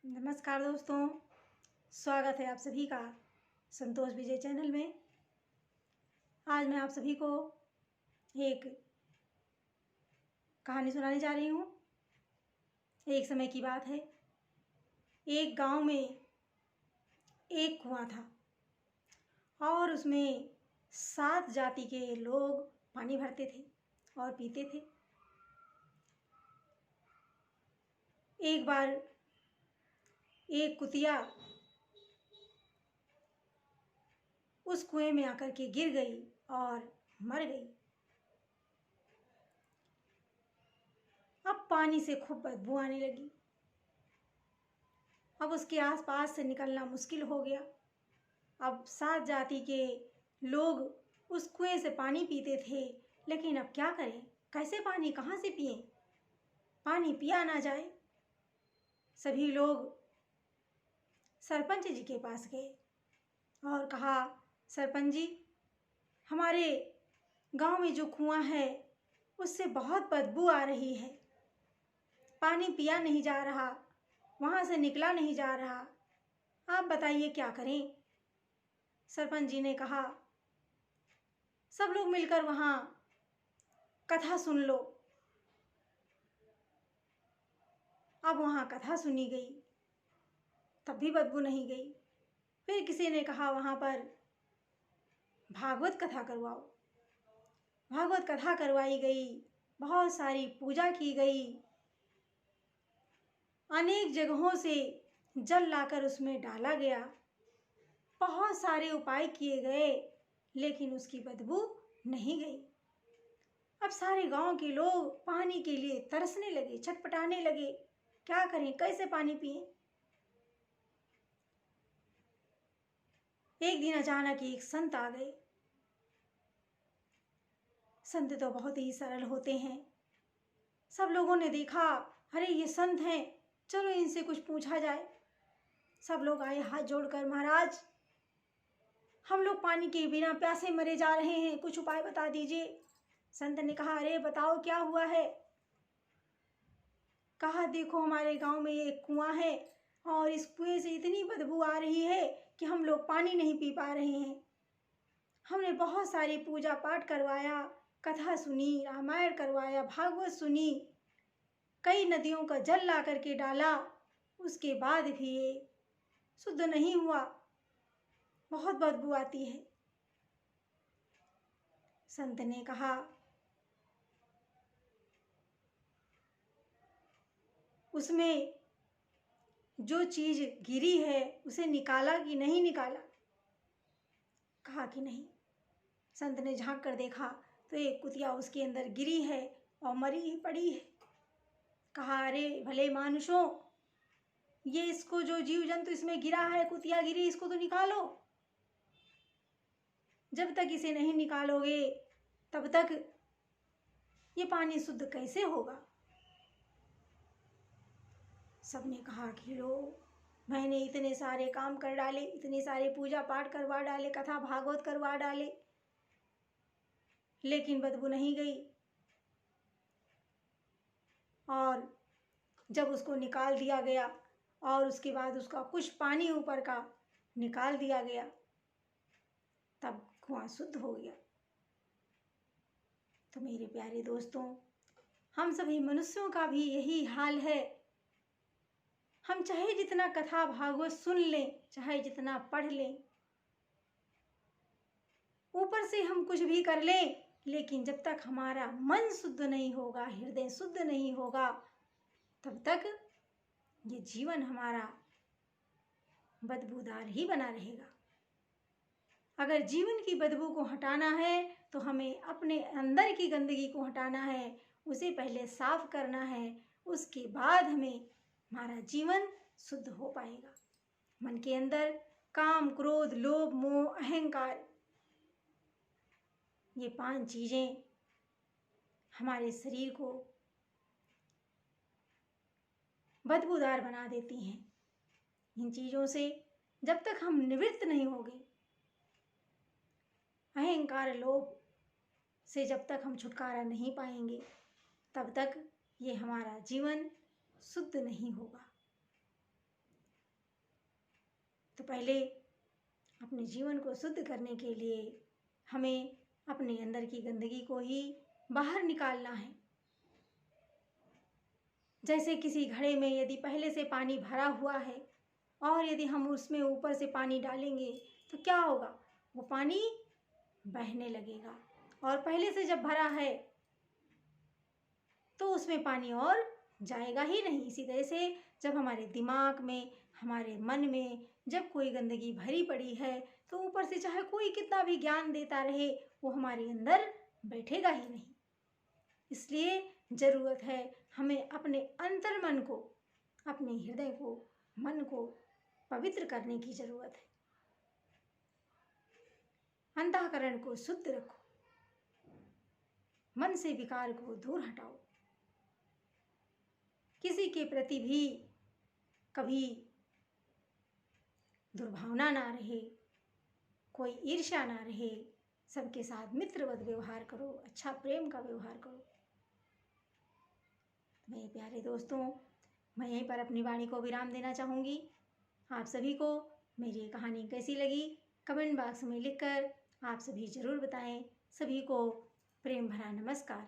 नमस्कार दोस्तों, स्वागत है आप सभी का संतोष विजय चैनल में। आज मैं आप सभी को एक कहानी सुनाने जा रही हूँ। एक समय की बात है, एक गांव में एक कुआं था और उसमें 7 जाति के लोग पानी भरते थे और पीते थे। एक बार एक कुतिया उस कुएं में आकर के गिर गई और मर गई। अब पानी से खूब बदबू आने लगी। अब उसके आसपास से निकलना मुश्किल हो गया। अब 7 जाति के लोग उस कुएं से पानी पीते थे, लेकिन अब क्या करें, कैसे पानी कहाँ से पिएं? पानी पिया ना जाए। सभी लोग सरपंच जी के पास गए और कहा, सरपंच जी, हमारे गांव में जो कुआं है उससे बहुत बदबू आ रही है, पानी पिया नहीं जा रहा, वहाँ से निकला नहीं जा रहा, आप बताइए क्या करें। सरपंच जी ने कहा, सब लोग मिलकर वहाँ कथा सुन लो। अब वहाँ कथा सुनी गई, तब भी बदबू नहीं गई। फिर किसी ने कहा, वहाँ पर भागवत कथा करवाओ। भागवत कथा करवाई गई, बहुत सारी पूजा की गई, अनेक जगहों से जल लाकर उसमें डाला गया, बहुत सारे उपाय किए गए, लेकिन उसकी बदबू नहीं गई। अब सारे गांव के लोग पानी के लिए तरसने लगे, छटपटाने लगे, क्या करें, कैसे पानी पिएं। एक दिन अचानक एक संत आ गए। संत तो बहुत ही सरल होते हैं। सब लोगों ने देखा, अरे ये संत हैं, चलो इनसे कुछ पूछा जाए। सब लोग आए हाथ जोड़कर, महाराज, हम लोग पानी के बिना प्यासे मरे जा रहे हैं, कुछ उपाय बता दीजिए। संत ने कहा, अरे बताओ क्या हुआ है। कहा, देखो हमारे गांव में एक कुआं है और इस कुएं से इतनी बदबू आ रही है कि हम लोग पानी नहीं पी पा रहे हैं। हमने बहुत सारी पूजा पाठ करवाया, कथा सुनी, रामायण करवाया, भागवत सुनी, कई नदियों का जल ला करके डाला, उसके बाद भी ये शुद्ध नहीं हुआ, बहुत बदबू आती है। संत ने कहा, उसमें जो चीज गिरी है उसे निकाला कि नहीं निकाला? कहा कि नहीं। संत ने झांक कर देखा तो एक कुतिया उसके अंदर गिरी है और मरी ही पड़ी है। कहा, अरे भले मानुषों, ये इसको जो जीव जंतु इसमें गिरा है, कुतिया गिरी, इसको तो निकालो। जब तक इसे नहीं निकालोगे तब तक ये पानी शुद्ध कैसे होगा? सबने कहा कि लो, मैंने इतने सारे काम कर डाले, इतने सारे पूजा पाठ करवा डाले, कथा भागवत करवा डाले, लेकिन बदबू नहीं गई। और जब उसको निकाल दिया गया और उसके बाद उसका कुछ पानी ऊपर का निकाल दिया गया, तब कुआं शुद्ध हो गया। तो मेरे प्यारे दोस्तों, हम सभी मनुष्यों का भी यही हाल है। हम चाहे जितना कथा भागवत सुन लें, चाहे जितना पढ़ लें, ऊपर से हम कुछ भी कर लें, लेकिन जब तक हमारा मन शुद्ध नहीं होगा, हृदय शुद्ध नहीं होगा, तब तक ये जीवन हमारा बदबूदार ही बना रहेगा। अगर जीवन की बदबू को हटाना है तो हमें अपने अंदर की गंदगी को हटाना है, उसे पहले साफ करना है, उसके बाद हमें हमारा जीवन शुद्ध हो पाएगा। मन के अंदर काम, क्रोध, लोभ, मोह, अहंकार, ये 5 चीजें हमारे शरीर को बदबूदार बना देती हैं। इन चीजों से जब तक हम निवृत्त नहीं होंगे, अहंकार, लोभ से जब तक हम छुटकारा नहीं पाएंगे, तब तक ये हमारा जीवन शुद्ध नहीं होगा। तो पहले अपने जीवन को शुद्ध करने के लिए हमें अपने अंदर की गंदगी को ही बाहर निकालना है। जैसे किसी घड़े में यदि पहले से पानी भरा हुआ है और यदि हम उसमें ऊपर से पानी डालेंगे तो क्या होगा, वो पानी बहने लगेगा। और पहले से जब भरा है तो उसमें पानी और जाएगा ही नहीं। इसी तरह से जब हमारे दिमाग में, हमारे मन में जब कोई गंदगी भरी पड़ी है तो ऊपर से चाहे कोई कितना भी ज्ञान देता रहे, वो हमारे अंदर बैठेगा ही नहीं। इसलिए ज़रूरत है हमें अपने अंतर्मन को, अपने हृदय को, मन को पवित्र करने की ज़रूरत है। अंतःकरण को शुद्ध रखो, मन से विकार को दूर हटाओ। किसी के प्रति भी कभी दुर्भावना ना रहे, कोई ईर्ष्या ना रहे, सबके साथ मित्रवत व्यवहार करो, अच्छा प्रेम का व्यवहार करो। मेरे प्यारे दोस्तों, मैं यहीं पर अपनी वाणी को विराम देना चाहूँगी। आप सभी को मेरी ये कहानी कैसी लगी कमेंट बॉक्स में लिखकर आप सभी ज़रूर बताएं। सभी को प्रेम भरा नमस्कार।